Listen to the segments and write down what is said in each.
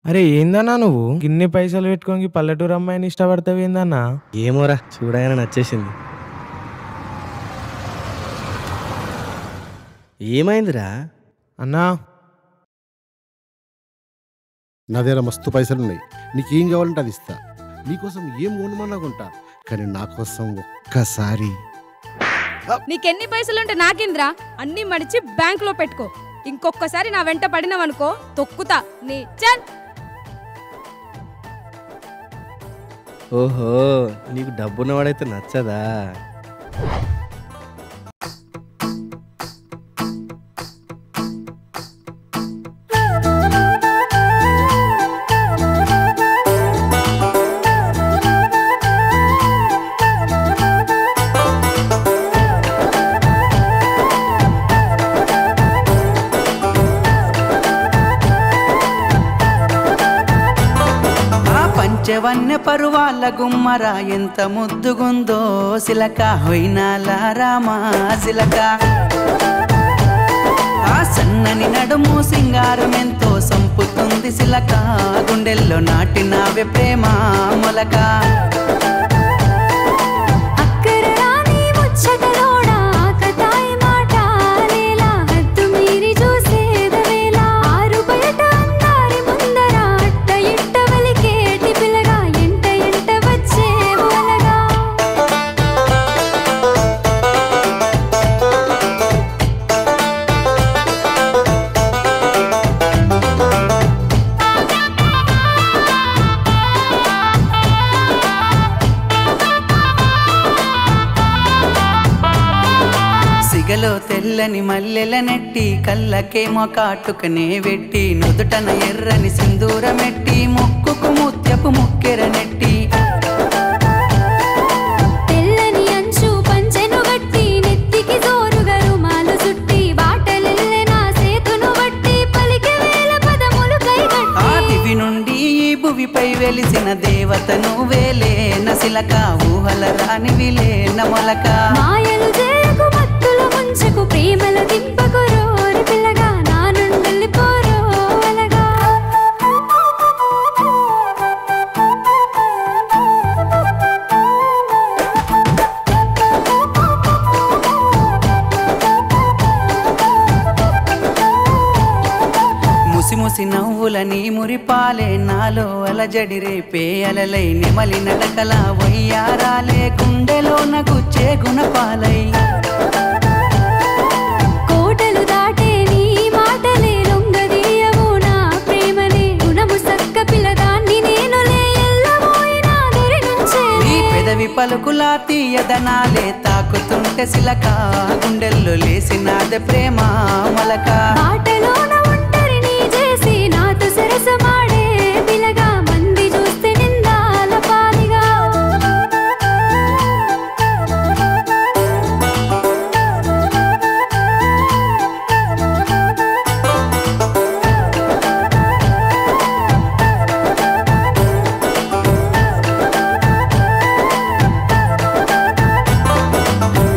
అరే ఏందన్నా నువ్వు గిన్ని పైసలు పెట్టుకొని పల్లెటూరు అమ్మాయిని ఇష్టపడతావు ఏందన్నా? ఏమోరా చూడగానే నచ్చేసింది. ఏమైందిరా? అన్నా నా దగ్గర మస్తు పైసలున్నాయి. నీకేం కావాలంటే అది ఇస్తా. నీకోసం ఏం కొనమన్నా కొంటా. కానీ నా కోసం ఒక్కసారి నీకెన్ని పైసలుంటే నాకేంద్రా? అన్ని మడిచి బ్యాంక్ లో పెట్టుకో. ఇంకొకసారి నా వెంట పడినవనుకో తొక్కుతా నీ చల్. ఓహో, నీకు డబ్బున్నవాడైతే నచ్చదా? పంచవన్య పరువాల గుమ్మరా ఎంత ముద్దుగుందో సిలక హొయినాల రామా సిలక. ఆ సన్నని నడుము సింగారం ఎంతో సంపుతుంది సిలక. గుండెల్లో నాటినావే ప్రేమ మొలక. సిగలో తెల్లని మల్లెల నెట్టి కళ్ళకేమో కాటుకనే వెట్టి నుదుటన ఎర్రని సింధూరమెట్టి ముక్కుకు ముత్యపు ముక్కెర నెట్టి తెల్లని అంచు పంచెను గట్టి నెత్తికి జోరుగా రుమాలు సుట్టి బాటలెల్లెనా సేతును వట్టి పలికే వేల పదములు కైగట్టి. ఆ దివి నుండి ఈ భువిపై వెలిసిన దేవత నువ్వేలే నసిలక. ఊహల రానివిలే నమలక. మాయలు చేయకు మత్తులు ముంచకు ప్రేమల దింపకు రోరి పిల్లగా నా నుండి పోరో అలగా. ముసి ముసి నవ్వులని మురిపాలే నాలో అలజడి రేపే అలలై నెమలి నడకల వయ్యారాలే గుండెలోన గుచ్చే గుణపాలై. కోటలు దాటే నీ మాటలే లొంగదీయవు నా ప్రేమనే. గుణము సక్క పిల్లదాన్ని నేనులే ఎల్లబోయినా దరి నుంచే. నీ పెదవి పలుకులా తీయదనాలే తాకుతుంటే సిలక. గుండెల్లో లేసినాదే ప్రేమ మొలక. బాటలోన ఒంటరిని చేసి నాతో సరసమాడే పిల్లగా మంది చూస్తే నిందాల పాలిగా.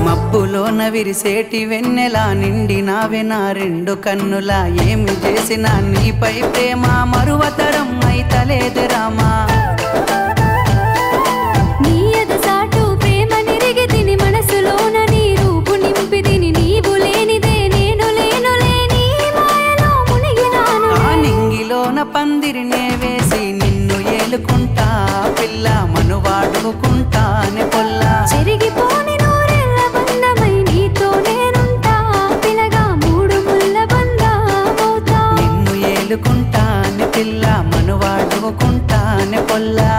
మబ్బులోన విరిసేటి వెన్నెలా నిండి నావే నా రెండు కన్నులా. ఏమి చేసినా నీపై ప్రేమ మరువతరం అయితలేదు రామా. నీ ఎదసాటు ప్రేమ నిరిగి తిని మనసులోన నీ రూపు నింపి తిని నీవు లేనిదే నేను లేనులే నీ మాయలో మునిగినాను. ఆ నింగిలోన పందిరినే వేసి నిన్ను ఏలుకుంటా పిల్ల మనువాడుకుంటానే పొల్లా. చెరిగిపోని నూరెళ్ళ బంధమై నీతో నేనుంటా పిల్లగా మూడు ముళ్ళ బంధమవుతా. నిన్ను ఏలుకుంటానే పిల్ల మనువాడుకుంటానే పొల్లా.